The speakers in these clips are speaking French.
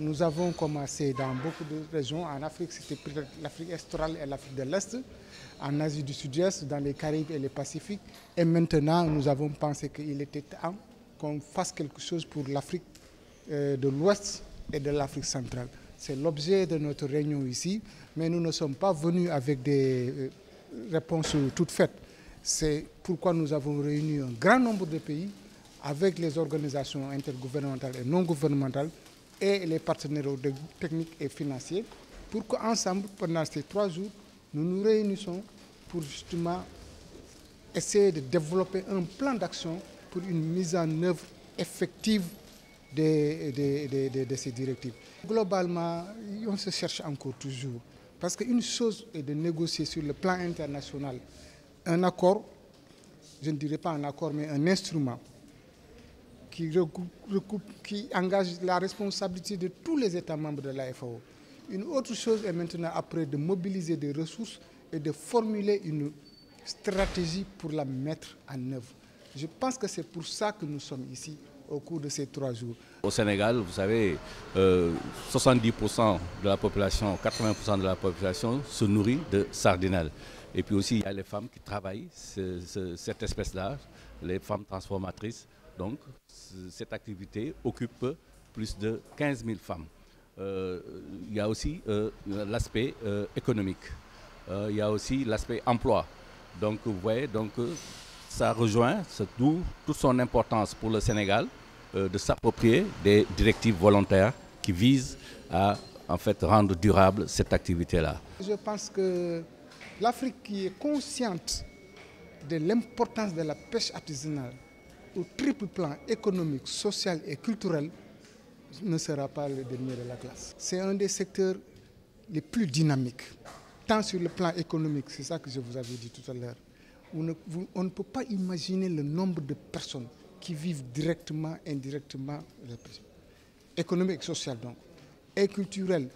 Nous avons commencé dans beaucoup de régions. En Afrique, c'était l'Afrique australe et l'Afrique de l'Est. En Asie du Sud-Est, dans les Caraïbes et le Pacifique. Et maintenant, nous avons pensé qu'il était temps qu'on fasse quelque chose pour l'Afrique de l'Ouest et de l'Afrique centrale. C'est l'objet de notre réunion ici, mais nous ne sommes pas venus avec des réponses toutes faites. C'est pourquoi nous avons réuni un grand nombre de pays avec les organisations intergouvernementales et non gouvernementales et les partenaires techniques et financiers pour qu'ensemble, pendant ces 3 jours, nous nous réunissons pour justement essayer de développer un plan d'action pour une mise en œuvre effective de ces directives. Globalement, on se cherche encore toujours. Parce qu'une chose est de négocier sur le plan international un accord, je ne dirais pas un accord, mais un instrument qui engage la responsabilité de tous les États membres de la FAO. Une autre chose est maintenant après de mobiliser des ressources et de formuler une stratégie pour la mettre en œuvre. Je pense que c'est pour ça que nous sommes ici au cours de ces 3 jours. Au Sénégal, vous savez, 70% de la population, 80% de la population se nourrit de sardinelles. Et puis aussi, il y a les femmes qui travaillent cette espèce-là, les femmes transformatrices. Donc, cette activité occupe plus de 15 000 femmes. Il y a aussi l'aspect économique. Il y a aussi l'aspect emploi. Donc, vous voyez, ça rejoint, d'où toute son importance pour le Sénégal de s'approprier des directives volontaires qui visent à en fait, rendre durable cette activité-là. Je pense que l'Afrique qui est consciente de l'importance de la pêche artisanale au triple plan économique, social et culturel ne sera pas le dernier de la classe. C'est un des secteurs les plus dynamiques, tant sur le plan économique, c'est ça que je vous avais dit tout à l'heure. On ne peut pas imaginer le nombre de personnes qui vivent directement, indirectement, économique et social donc, et culturel.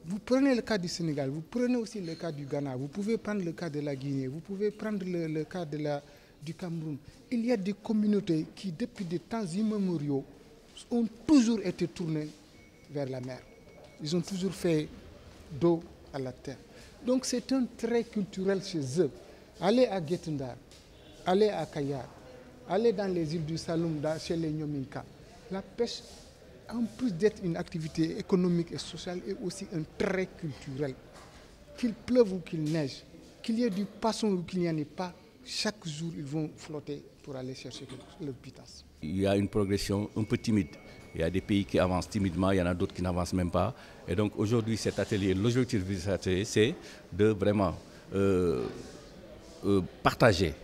Vous prenez le cas du Sénégal, vous prenez aussi le cas du Ghana, vous pouvez prendre le cas de la Guinée, vous pouvez prendre le cas du Cameroun. Il y a des communautés qui, depuis des temps immémoriaux, ont toujours été tournées vers la mer. Ils ont toujours fait dos à la terre. Donc c'est un trait culturel chez eux. Allez à Guet-Ndar, allez à Kayar, allez dans les îles du Saloum, chez les Nyominka. La pêche, en plus d'être une activité économique et sociale, est aussi un trait culturel. Qu'il pleuve ou qu'il neige, qu'il y ait du poisson ou qu'il n'y en ait pas, chaque jour ils vont flotter pour aller chercher leur pitance. Il y a une progression un peu timide. Il y a des pays qui avancent timidement, il y en a d'autres qui n'avancent même pas. Et donc aujourd'hui, cet atelier, l'objectif de cet atelier, c'est de vraiment partager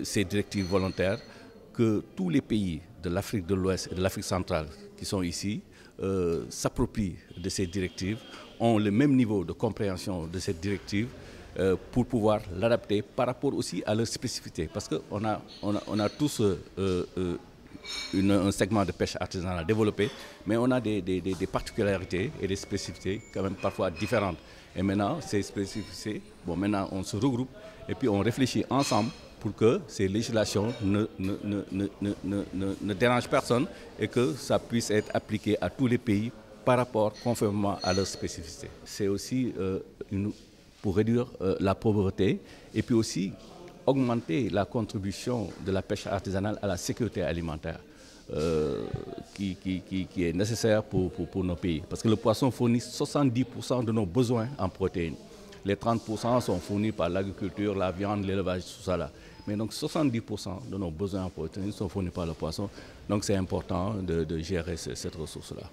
ces directives volontaires, que tous les pays de l'Afrique de l'Ouest et de l'Afrique centrale qui sont ici s'approprient de ces directives, ont le même niveau de compréhension de cette directive pour pouvoir l'adapter par rapport aussi à leur spécificité. Parce qu'on a tous un segment de pêche artisanale à développer, mais on a des particularités et des spécificités quand même parfois différentes. Et maintenant, ces spécificités, maintenant on se regroupe et puis on réfléchit ensemble pour que ces législations ne dérangent personne et que ça puisse être appliqué à tous les pays par rapport conformément à leurs spécificités. C'est aussi pour réduire la pauvreté et puis aussi augmenter la contribution de la pêche artisanale à la sécurité alimentaire qui est nécessaire pour nos pays. Parce que le poisson fournit 70% de nos besoins en protéines. Les 30% sont fournis par l'agriculture, la viande, l'élevage, tout ça là. Mais donc 70% de nos besoins en protéines sont fournis par le poisson. Donc c'est important de gérer cette ressource-là.